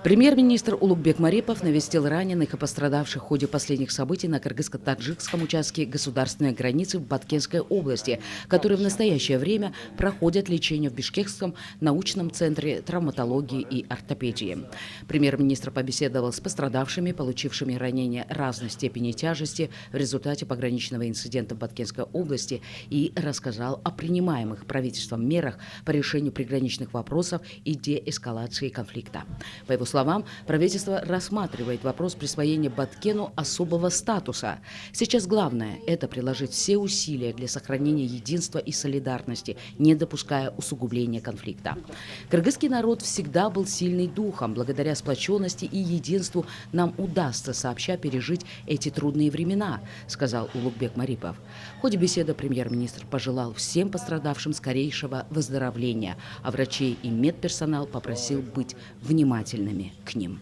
Премьер-министр Улугбек Марипов навестил раненых и пострадавших в ходе последних событий на кыргызско-таджикском участке государственной границы в Баткенской области, которые в настоящее время проходят лечение в Бишкекском научном центре травматологии и ортопедии. Премьер-министр побеседовал с пострадавшими, получившими ранения разной степени тяжести в результате пограничного инцидента в Баткенской области и рассказал о принимаемых правительством мерах по решению приграничных вопросов и деэскалации конфликта. По его словам, правительство рассматривает вопрос присвоения Баткену особого статуса. Сейчас главное – это приложить все усилия для сохранения единства и солидарности, не допуская усугубления конфликта. Кыргызский народ всегда был сильный духом. Благодаря сплоченности и единству нам удастся сообща пережить эти трудные времена, сказал Улугбек Марипов. В ходе беседы премьер-министр пожелал всем пострадавшим скорейшего выздоровления, а врачей и медперсонал попросил быть внимательными к ним.